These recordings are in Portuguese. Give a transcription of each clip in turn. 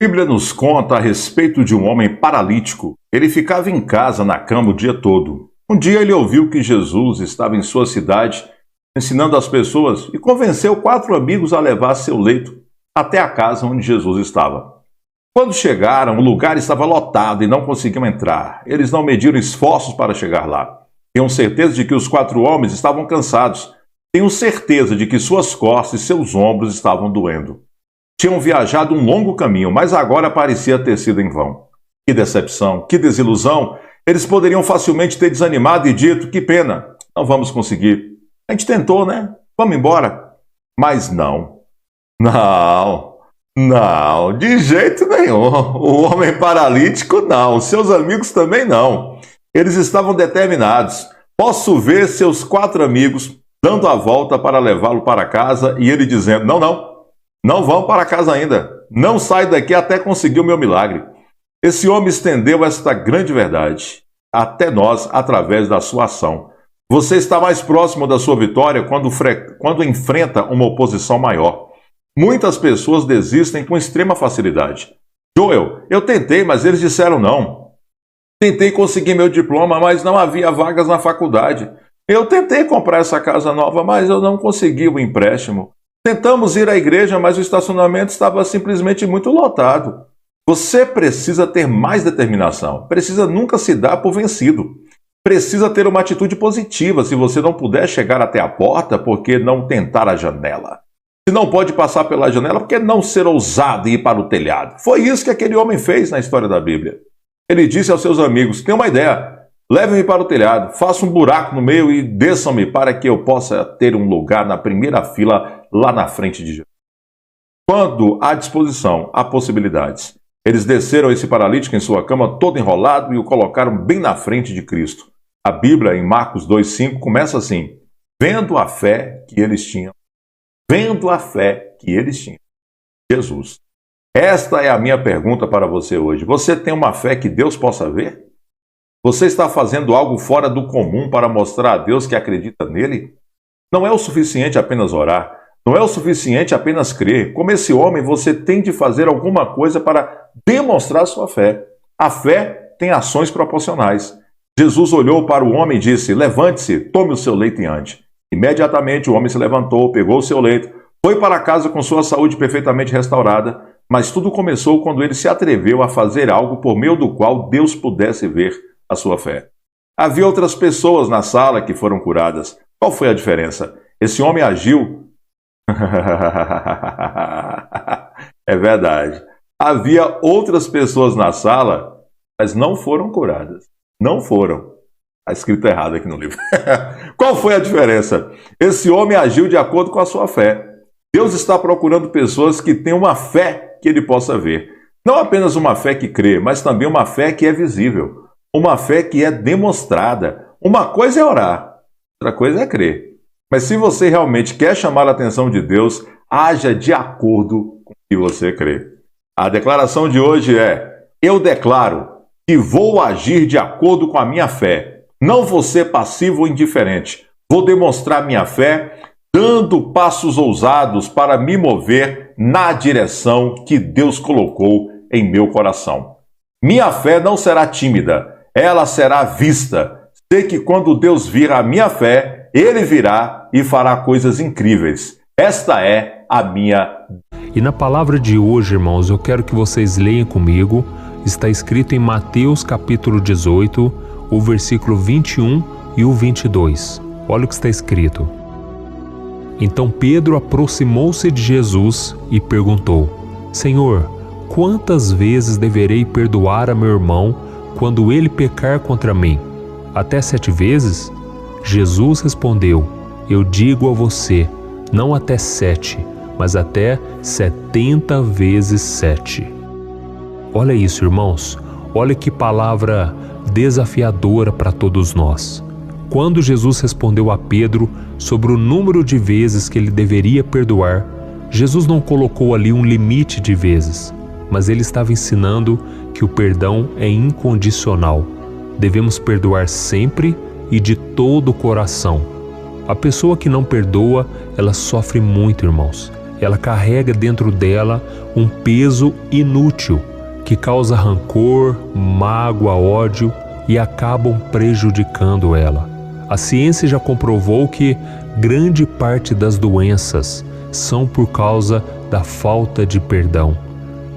A Bíblia nos conta a respeito de um homem paralítico. Ele ficava em casa na cama o dia todo. Um dia ele ouviu que Jesus estava em sua cidade ensinando as pessoas e convenceu 4 amigos a levar seu leito até a casa onde Jesus estava. Quando chegaram, o lugar estava lotado e não conseguiam entrar. Eles não mediram esforços para chegar lá. Tinham certeza de que os 4 homens estavam cansados. Tinham certeza de que suas costas e seus ombros estavam doendo. Tinham viajado um longo caminho, mas agora parecia ter sido em vão. Que decepção, que desilusão! Eles poderiam facilmente ter desanimado e dito: que pena, não vamos conseguir. A gente tentou, né? Vamos embora. Mas não, de jeito nenhum. O homem paralítico não, seus amigos também não. Eles estavam determinados. Posso ver seus 4 amigos dando a volta para levá-lo para casa e ele dizendo: não vão para casa ainda. Não sai daqui até conseguir o meu milagre. Esse homem estendeu esta grande verdade até nós através da sua ação. Você está mais próximo da sua vitória quando enfrenta uma oposição maior. Muitas pessoas desistem com extrema facilidade. Joel, eu tentei, mas eles disseram não. Tentei conseguir meu diploma, mas não havia vagas na faculdade. Eu tentei comprar essa casa nova, mas eu não consegui o empréstimo. Tentamos ir à igreja, mas o estacionamento estava simplesmente muito lotado. Você precisa ter mais determinação. Precisa nunca se dar por vencido. Precisa ter uma atitude positiva se você não puder chegar até a porta, por que não tentar a janela? Se não pode passar pela janela, por que não ser ousado e ir para o telhado? Foi isso que aquele homem fez na história da Bíblia. Ele disse aos seus amigos: tenho uma ideia. Levem-me para o telhado, façam um buraco no meio e desçam-me para que eu possa ter um lugar na primeira fila lá na frente de Jesus. Quando há disposição, há possibilidades. Eles desceram esse paralítico em sua cama todo enrolado e o colocaram bem na frente de Cristo. A Bíblia, em Marcos 2,5, começa assim: vendo a fé que eles tinham. Vendo a fé que eles tinham. Jesus. Esta é a minha pergunta para você hoje. Você tem uma fé que Deus possa ver? Você está fazendo algo fora do comum para mostrar a Deus que acredita nele? Não é o suficiente apenas orar. Não é o suficiente apenas crer. Como esse homem, você tem de fazer alguma coisa para demonstrar sua fé. A fé tem ações proporcionais. Jesus olhou para o homem e disse: levante-se, tome o seu leito e ande. Imediatamente o homem se levantou, pegou o seu leito, foi para casa com sua saúde perfeitamente restaurada, mas tudo começou quando ele se atreveu a fazer algo por meio do qual Deus pudesse ver a sua fé. Havia outras pessoas na sala que foram curadas. Qual foi a diferença? Esse homem agiu. É verdade. Havia outras pessoas na sala, mas não foram curadas. Não foram. Está escrito errado aqui no livro. Qual foi a diferença? Esse homem agiu de acordo com a sua fé. Deus está procurando pessoas que têm uma fé que ele possa ver. Não apenas uma fé que crê, mas também uma fé que é visível. Uma fé que é demonstrada. Uma coisa é orar, outra coisa é crer. Mas se você realmente quer chamar a atenção de Deus, haja de acordo com o que você crê. A declaração de hoje é: eu declaro que vou agir de acordo com a minha fé. Não vou ser passivo ou indiferente. Vou demonstrar minha fé dando passos ousados para me mover na direção que Deus colocou em meu coração. Minha fé não será tímida, ela será vista. Sei que quando Deus vir a minha fé, Ele virá e fará coisas incríveis. Esta é a minha. E na palavra de hoje, irmãos, eu quero que vocês leiam comigo. Está escrito em Mateus capítulo 18, o versículo 21 e o 22. Olha o que está escrito. Então Pedro aproximou-se de Jesus e perguntou: Senhor, quantas vezes deverei perdoar a meu irmão quando ele pecar contra mim? Até 7 vezes? Jesus respondeu: Eu digo a você, não até 7, mas até 70 vezes 7. Olha isso, irmãos. Olha que palavra desafiadora para todos nós. Quando Jesus respondeu a Pedro sobre o número de vezes que ele deveria perdoar, Jesus não colocou ali um limite de vezes, mas ele estava ensinando que o perdão é incondicional. Devemos perdoar sempre e de todo o coração. A pessoa que não perdoa, ela sofre muito, irmãos. ela carrega dentro dela um peso inútil que causa rancor, mágoa, ódio e acabam prejudicando ela. A ciência já comprovou que grande parte das doenças são por causa da falta de perdão.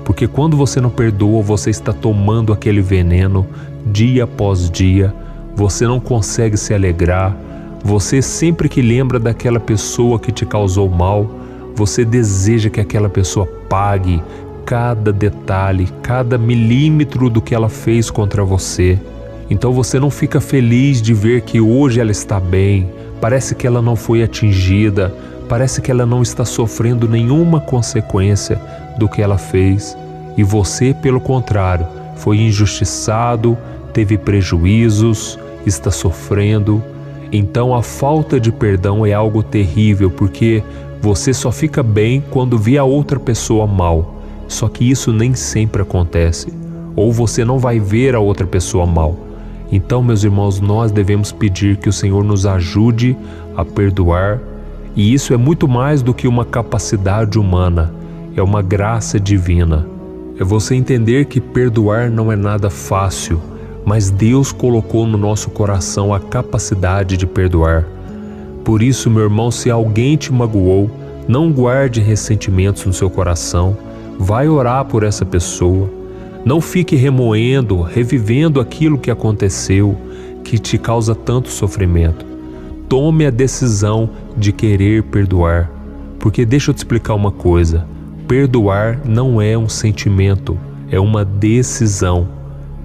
Porque quando você não perdoa, você está tomando aquele veneno dia após dia, você não consegue se alegrar, você sempre que lembra daquela pessoa que te causou mal, você deseja que aquela pessoa pague cada detalhe, cada milímetro do que ela fez contra você. Então você não fica feliz de ver que hoje ela está bem, parece que ela não foi atingida, parece que ela não está sofrendo nenhuma consequência do que ela fez. E você, pelo contrário, foi injustiçado, teve prejuízos, está sofrendo. Então a falta de perdão é algo terrível, porque você só fica bem quando vê a outra pessoa mal. Só que isso nem sempre acontece. Ou você não vai ver a outra pessoa mal. Então, meus irmãos, nós devemos pedir que o Senhor nos ajude a perdoar. E isso é muito mais do que uma capacidade humana. É uma graça divina. É você entender que perdoar não é nada fácil, mas Deus colocou no nosso coração a capacidade de perdoar. Por isso, meu irmão, se alguém te magoou, não guarde ressentimentos no seu coração. Vai orar por essa pessoa. Não fique remoendo, revivendo aquilo que aconteceu, que te causa tanto sofrimento. Tome a decisão de querer perdoar. Porque deixa eu te explicar uma coisa. Perdoar não é um sentimento, é uma decisão.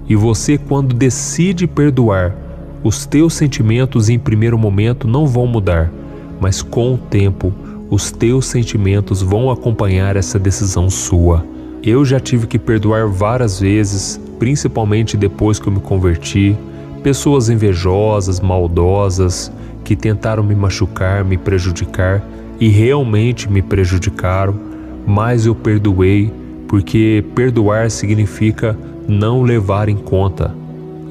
E você, quando decide perdoar, os teus sentimentos em primeiro momento não vão mudar, mas com o tempo, os teus sentimentos vão acompanhar essa decisão sua. Eu já tive que perdoar várias vezes, principalmente depois que eu me converti, pessoas invejosas, maldosas, que tentaram me machucar, me prejudicar e realmente me prejudicaram, mas eu perdoei, porque perdoar significa não levar em conta.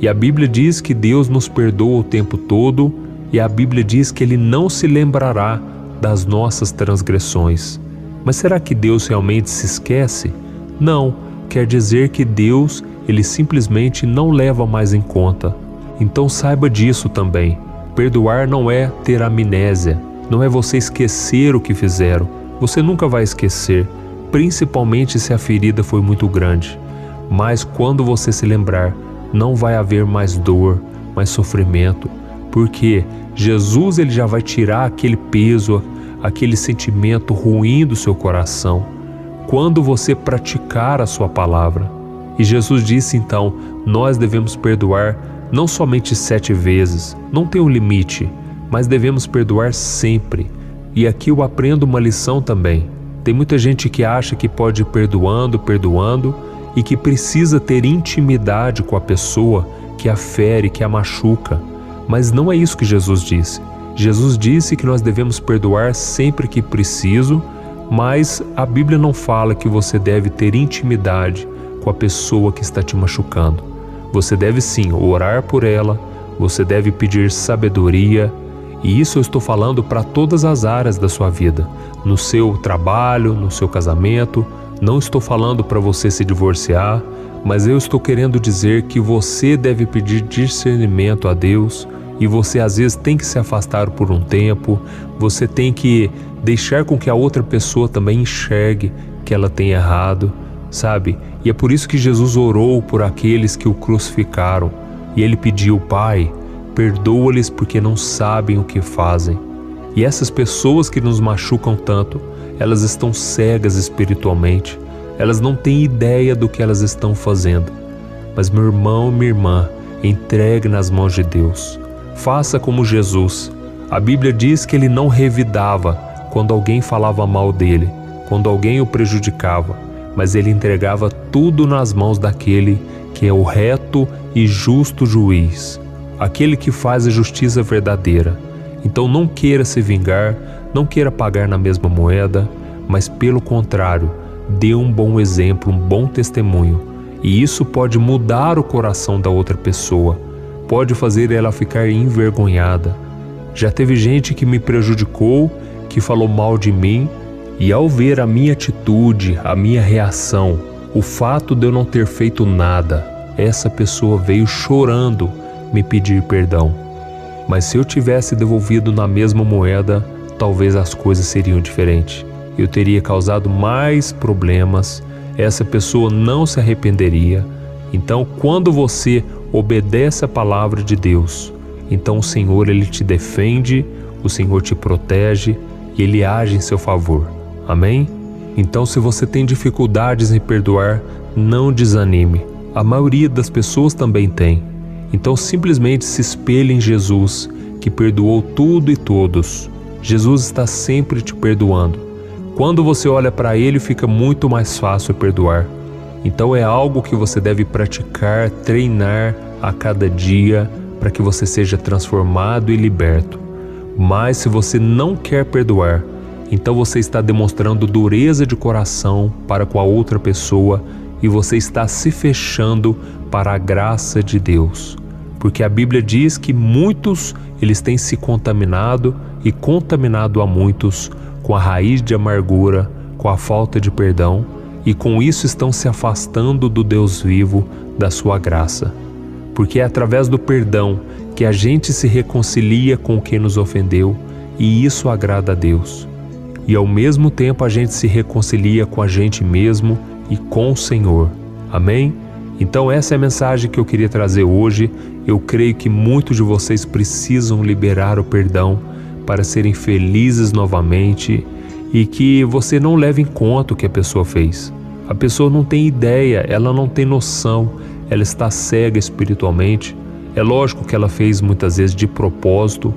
E a Bíblia diz que Deus nos perdoa o tempo todo, e a Bíblia diz que Ele não se lembrará das nossas transgressões. Mas será que Deus realmente se esquece? Não, quer dizer que Deus, Ele simplesmente não leva mais em conta. Então saiba disso também. Perdoar não é ter amnésia, não é você esquecer o que fizeram. Você nunca vai esquecer, principalmente se a ferida foi muito grande. Mas quando você se lembrar, não vai haver mais dor, mais sofrimento, porque Jesus ele já vai tirar aquele peso, aquele sentimento ruim do seu coração, quando você praticar a sua palavra. E Jesus disse então, nós devemos perdoar não somente 7 vezes, não tem um limite, mas devemos perdoar sempre. E aqui eu aprendo uma lição também. Tem muita gente que acha que pode ir perdoando, e que precisa ter intimidade com a pessoa que a fere, que a machuca. Mas não é isso que Jesus disse. Jesus disse que nós devemos perdoar sempre que preciso, mas a Bíblia não fala que você deve ter intimidade com a pessoa que está te machucando. Você deve sim orar por ela, você deve pedir sabedoria, e isso eu estou falando para todas as áreas da sua vida, no seu trabalho, no seu casamento. Não estou falando para você se divorciar, mas eu estou querendo dizer que você deve pedir discernimento a Deus, e você às vezes tem que se afastar por um tempo, você tem que deixar com que a outra pessoa também enxergue que ela tem errado, sabe? E é por isso que Jesus orou por aqueles que o crucificaram, e ele pediu: Pai, perdoa-lhes porque não sabem o que fazem. E essas pessoas que nos machucam tanto, elas estão cegas espiritualmente, elas não têm ideia do que elas estão fazendo. Mas meu irmão, minha irmã, entregue nas mãos de Deus. Faça como Jesus. A Bíblia diz que ele não revidava quando alguém falava mal dele, quando alguém o prejudicava, mas ele entregava tudo nas mãos daquele que é o reto e justo juiz, aquele que faz a justiça verdadeira. Então não queira se vingar, não queira pagar na mesma moeda, mas pelo contrário, dê um bom exemplo, um bom testemunho. E isso pode mudar o coração da outra pessoa, pode fazer ela ficar envergonhada. Já teve gente que me prejudicou, que falou mal de mim, E ao ver a minha atitude, a minha reação, o fato de eu não ter feito nada, essa pessoa veio chorando me pedir perdão. Mas se eu tivesse devolvido na mesma moeda, talvez as coisas seriam diferentes. Eu teria causado mais problemas, essa pessoa não se arrependeria. Então, quando você obedece a palavra de Deus, então o Senhor, Ele te defende, o Senhor te protege e Ele age em seu favor. Amém? Então, se você tem dificuldades em perdoar, não desanime. A maioria das pessoas também tem. Então, simplesmente se espelhe em Jesus, que perdoou tudo e todos. Jesus está sempre te perdoando. Quando você olha para Ele, fica muito mais fácil perdoar. Então é algo que você deve praticar, treinar a cada dia para que você seja transformado e liberto. Mas se você não quer perdoar, então você está demonstrando dureza de coração para com a outra pessoa e você está se fechando para a graça de Deus. Porque a Bíblia diz que muitos eles têm se contaminado e contaminado a muitos com a raiz de amargura, com a falta de perdão, e com isso estão se afastando do Deus vivo, da sua graça. Porque é através do perdão que a gente se reconcilia com quem nos ofendeu, e isso agrada a Deus. E ao mesmo tempo a gente se reconcilia com a gente mesmo e com o Senhor. Amém? Então essa é a mensagem que eu queria trazer hoje. Eu creio que muitos de vocês precisam liberar o perdão para serem felizes novamente e que você não leve em conta o que a pessoa fez. A pessoa não tem ideia, ela não tem noção, ela está cega espiritualmente. É lógico que ela fez muitas vezes de propósito,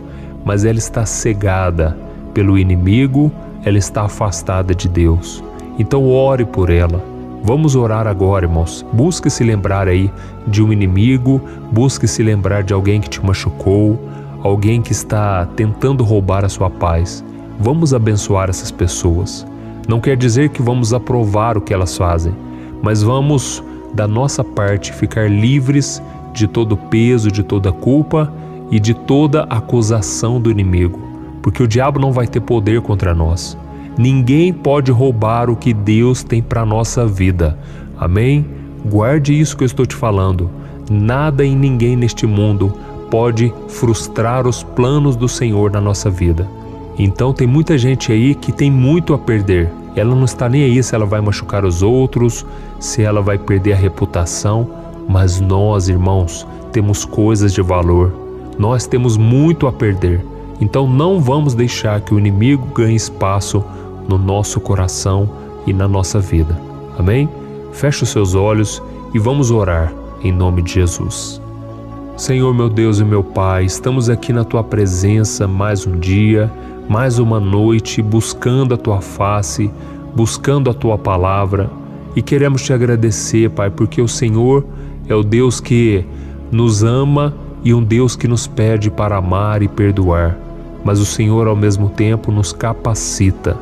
mas ela está cegada pelo inimigo, ela está afastada de Deus. Então ore por ela. Vamos orar agora, irmãos. Busque se lembrar aí de um inimigo, busque se lembrar de alguém que te machucou, alguém que está tentando roubar a sua paz. Vamos abençoar essas pessoas. Não quer dizer que vamos aprovar o que elas fazem, mas vamos, da nossa parte, ficar livres de todo peso, de toda culpa e de toda acusação do inimigo, porque o diabo não vai ter poder contra nós. Ninguém pode roubar o que Deus tem para a nossa vida. Amém? Guarde isso que eu estou te falando. Nada e ninguém neste mundo pode frustrar os planos do Senhor na nossa vida. Então tem muita gente aí que tem muito a perder. Ela não está nem aí se ela vai machucar os outros, se ela vai perder a reputação. Mas nós, irmãos, temos coisas de valor. Nós temos muito a perder. Então não vamos deixar que o inimigo ganhe espaço no nosso coração e na nossa vida. Amém? Feche os seus olhos e vamos orar em nome de Jesus. Senhor, meu Deus e meu Pai, estamos aqui na Tua presença mais um dia, mais uma noite, buscando a Tua face, buscando a Tua palavra, e queremos Te agradecer, Pai, porque o Senhor é o Deus que nos ama e um Deus que nos pede para amar e perdoar, mas o Senhor ao mesmo tempo nos capacita.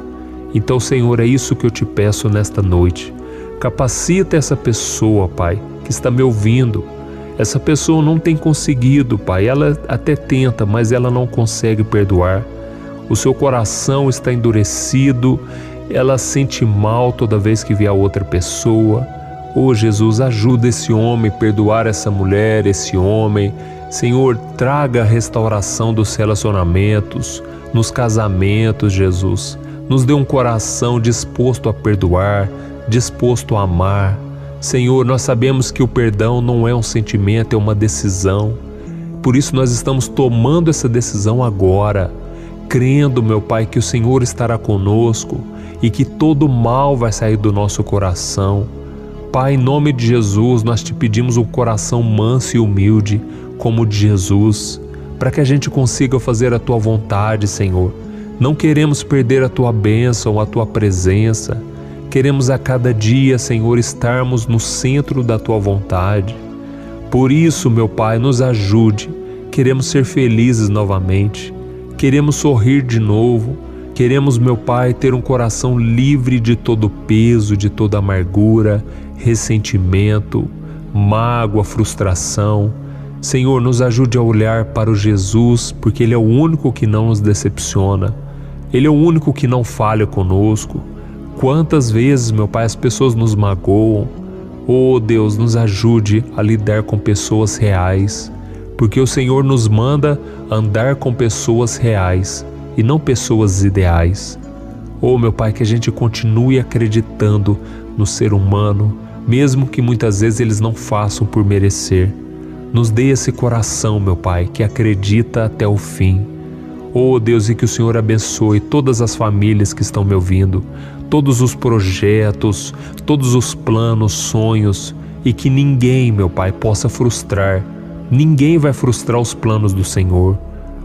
Então, Senhor, é isso que eu Te peço nesta noite. Capacita essa pessoa, Pai, que está me ouvindo. Essa pessoa não tem conseguido, Pai, ela até tenta, mas ela não consegue perdoar. O seu coração está endurecido, ela sente mal toda vez que vê a outra pessoa. Oh Jesus, ajuda esse homem a perdoar essa mulher, esse homem. Senhor, traga a restauração dos relacionamentos, nos casamentos, Jesus. Nos dê um coração disposto a perdoar, disposto a amar. Senhor, nós sabemos que o perdão não é um sentimento, é uma decisão. Por isso nós estamos tomando essa decisão agora, crendo, meu Pai, que o Senhor estará conosco e que todo mal vai sair do nosso coração. Pai, em nome de Jesus, nós Te pedimos um coração manso e humilde, como o de Jesus, para que a gente consiga fazer a Tua vontade, Senhor. Não queremos perder a Tua bênção, a Tua presença. Queremos a cada dia, Senhor, estarmos no centro da Tua vontade. Por isso, meu Pai, nos ajude. Queremos ser felizes novamente. Queremos sorrir de novo. Queremos, meu Pai, ter um coração livre de todo peso, de toda amargura, ressentimento, mágoa, frustração. Senhor, nos ajude a olhar para o Jesus, porque Ele é o único que não nos decepciona. Ele é o único que não falha conosco. Quantas vezes, meu Pai, as pessoas nos magoam. Oh Deus, nos ajude a lidar com pessoas reais, porque o Senhor nos manda andar com pessoas reais e não pessoas ideais. Oh meu Pai, que a gente continue acreditando no ser humano, mesmo que muitas vezes eles não façam por merecer. Nos dê esse coração, meu Pai, que acredita até o fim. Oh Deus, e que o Senhor abençoe todas as famílias que estão me ouvindo, todos os projetos, todos os planos, sonhos, e que ninguém, meu Pai, possa frustrar. Ninguém vai frustrar os planos do Senhor.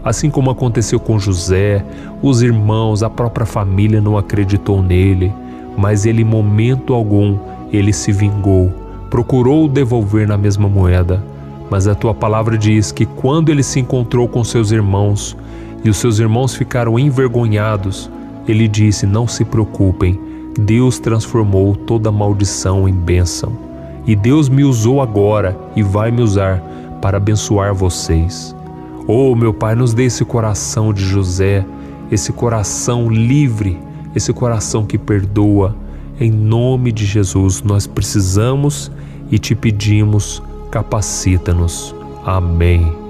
Assim como aconteceu com José, os irmãos, a própria família não acreditou nele, mas ele, em momento algum, ele se vingou, procurou devolver na mesma moeda. Mas a tua palavra diz que quando ele se encontrou com seus irmãos, e os seus irmãos ficaram envergonhados, ele disse: não se preocupem, Deus transformou toda maldição em bênção. E Deus me usou agora e vai me usar para abençoar vocês. Oh, meu Pai, nos dê esse coração de José, esse coração livre, esse coração que perdoa. Em nome de Jesus, nós precisamos e te pedimos, capacita-nos. Amém.